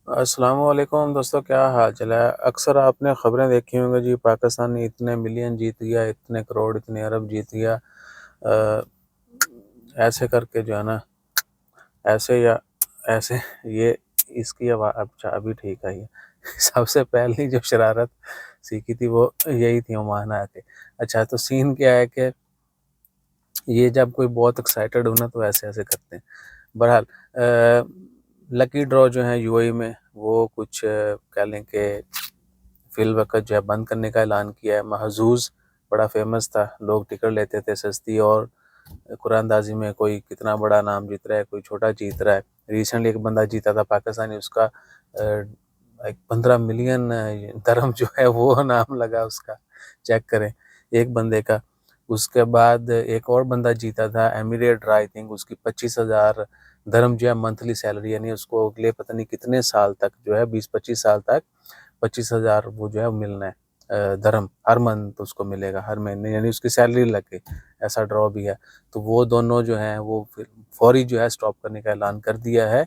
السلام علیکم دوستو، کیا حال چال ہے؟ اکثر آپ نے خبریں دیکھی ہوں گی جی، پاکستان نے اتنے ملین جیت گیا، اتنے کروڑ، اتنے ارب جیت گیا، ایسے کر کے جو ہے نا، ایسے یا ایسے، یہ اس کی اچھا ابھی ٹھیک آئی ہے۔ سب سے پہلی جو شرارت سیکھی تھی وہ یہی تھی عمان آ کے۔ اچھا تو سین کیا ہے کہ یہ جب کوئی بہت ایکسائٹڈ ہونا تو ایسے ایسے کرتے ہیں۔ بہرحال لکی ڈرا جو ہیں یو اے ای میں، وہ کچھ کہہ لیں کہ فی الوقت جو ہے بند کرنے کا اعلان کیا ہے۔ محظوظ بڑا فیمس تھا، لوگ ٹکٹ لیتے تھے سستی، اور قرآن اندازی میں کوئی کتنا بڑا نام جیت رہا ہے، کوئی چھوٹا جیت رہا ہے۔ ریسنٹلی ایک بندہ جیتا تھا پاکستانی، اس کا 15 ملین درہم جو ہے وہ نام لگا اس کا، چیک کریں ایک بندے کا۔ اس کے بعد ایک اور بندہ جیتا تھا ایمیریٹ آئی تھنک، اس کی 25,000 درہم جو ہے منتھلی سیلری، یعنی اس کو اگلے پتہ نہیں کتنے سال تک جو ہے 20-25 سال تک 25,000 وہ جو ہے ملنا ہے درہم، ہر منتھ اس کو ملے گا، ہر مہینے، یعنی اس کی سیلری لگ گئی۔ ایسا ڈرا بھی ہے۔ تو وہ دونوں جو ہیں وہ فوری جو ہے سٹاپ کرنے کا اعلان کر دیا ہے،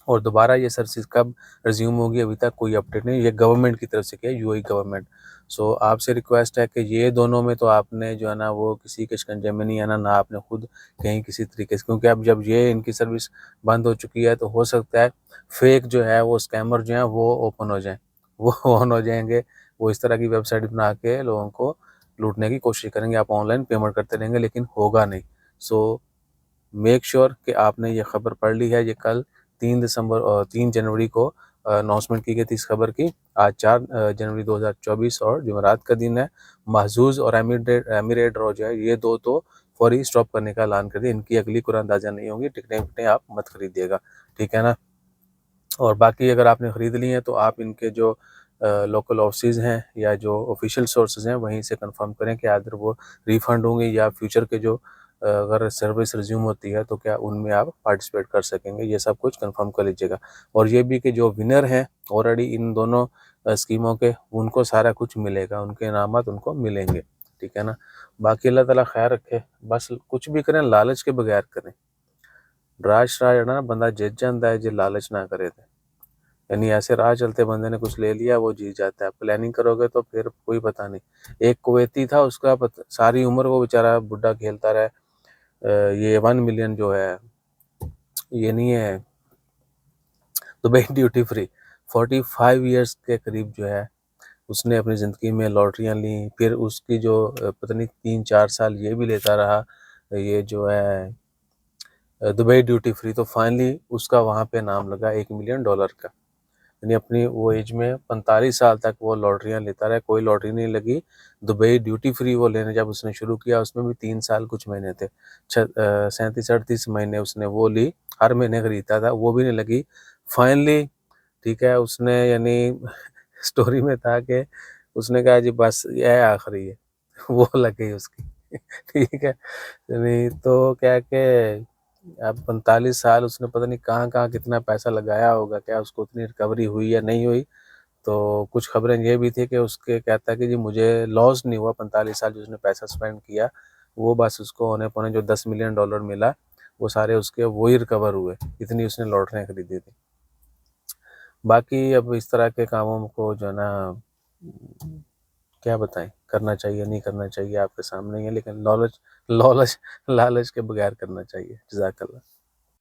اور دوبارہ یہ سروسز کب ریزیوم ہوگی ابھی تک کوئی اپڈیٹ نہیں۔ یہ گورنمنٹ کی طرف سے کیا، یو اے گورنمنٹ۔ سو آپ سے ریکویسٹ ہے کہ یہ دونوں میں تو آپ نے جو ہے نا وہ کسی کے شکنجے میں نہیں آنا، نہ آپ نے خود کہیں کسی طریقے سے، کیونکہ اب جب یہ ان کی سروس بند ہو چکی ہے تو ہو سکتا ہے فیک جو ہے وہ اسکیمر جو ہیں وہ اوپن ہو جائیں، وہ آن ہو جائیں گے، وہ اس طرح کی ویب سائٹ بنا کے لوگوں کو لوٹنے کی کوشش کریں گے۔ آپ آن لائن پیمنٹ کرتے رہیں گے لیکن ہوگا نہیں۔ سو میک شیور کہ آپ نے یہ خبر پڑھ لی ہے۔ یہ کل 3 جنوری کو اناؤنسمنٹ کی گئی تھی اس خبر کی۔ آج 4 جنوری 2024 اور جمعرات کا دن ہے۔ محظوظ اور ایمیریٹ ڈرا جو ہے، یہ دو تو فوری سٹاپ کرنے کا اعلان کر دیا۔ ان کی اگلی قرآن اندازہ نہیں ہوگی، ٹکٹیں آپ مت خریدیے گا، ٹھیک ہے نا۔ اور باقی اگر آپ نے خرید لی ہیں تو آپ ان کے جو لوکل آفسز ہیں یا جو آفیشیل سورسز ہیں وہیں سے کنفرم کریں کہ ادھر وہ ریفنڈ ہوں گے، یا فیوچر کے جو اگر سروس ریزیوم ہوتی ہے تو کیا ان میں آپ پارٹیسپیٹ کر سکیں گے۔ یہ سب کچھ کنفرم کر لیجیے گا۔ اور یہ بھی کہ جو ونر ہیں آلریڈی ان دونوں اسکیموں کے، ان کو سارا کچھ ملے گا، ان کے انعامات ان کو ملیں گے، ٹھیک ہے نا۔ باقی اللہ تعالیٰ خیر رکھے، بس کچھ بھی کریں لالچ کے بغیر کریں۔ راہ نا بندہ جت جاندہ ہے جے لالچ نہ کرے تھے، یعنی ایسے راہ چلتے بندے نے کچھ لے لیا وہ جیت جاتا ہے۔ پلاننگ کرو گے تو پھر کوئی پتہ نہیں۔ ایک کویتی تھا، اس کا ساری عمر وہ بیچارہ بڈھا کھیلتا رہا۔ یہ 1 ملین جو ہے یہ نہیں ہے دبئی ڈیوٹی فری، 45 ایئرس کے قریب جو ہے اس نے اپنی زندگی میں لاٹریاں لیں، پھر اس کی جو پتہ نہیں 3-4 سال یہ بھی لیتا رہا، یہ جو ہے دبئی ڈیوٹی فری، تو فائنلی اس کا وہاں پہ نام لگا $1 ملین کا۔ یعنی اپنی وہ ایج میں 45 سال تک وہ لاٹریاں لیتا رہا، کوئی لاٹری نہیں لگی۔ دبئی ڈیوٹی فری وہ لینے جب اس نے شروع کیا، اس میں بھی 3 سال کچھ مہینے تھے، 37-38 مہینے اس نے وہ لی، ہر مہینے خریدتا تھا، وہ بھی نہیں لگی۔ فائنلی ٹھیک ہے، اس نے یعنی سٹوری میں تھا کہ اس نے کہا جی بس یہ آخری ہے، وہ لگ گئی اس کی، ٹھیک ہے۔ یعنی تو کیا کہ اب 45 سال اس نے پتہ نہیں کہاں کہاں کتنا پیسہ لگایا ہوگا، کیا اس کو اتنی ریکوری ہوئی یا نہیں ہوئی۔ تو کچھ خبریں یہ بھی تھی کہ اس کے کہتا ہے کہ جی مجھے لاس نہیں ہوا، 45 سال جو اس نے پیسہ سپینڈ کیا وہ بس اس کو ہونے پونے جو $10 ملین ملا وہ سارے اس کے وہی ریکور ہوئے، اتنی اس نے لاٹریاں خریدی تھی۔ باقی اب اس طرح کے کاموں کو جو ہے نا کیا بتائیں، کرنا چاہیے نہیں کرنا چاہیے آپ کے سامنے ہی ہے، لیکن لالچ کے بغیر کرنا چاہیے۔ جزاک اللہ۔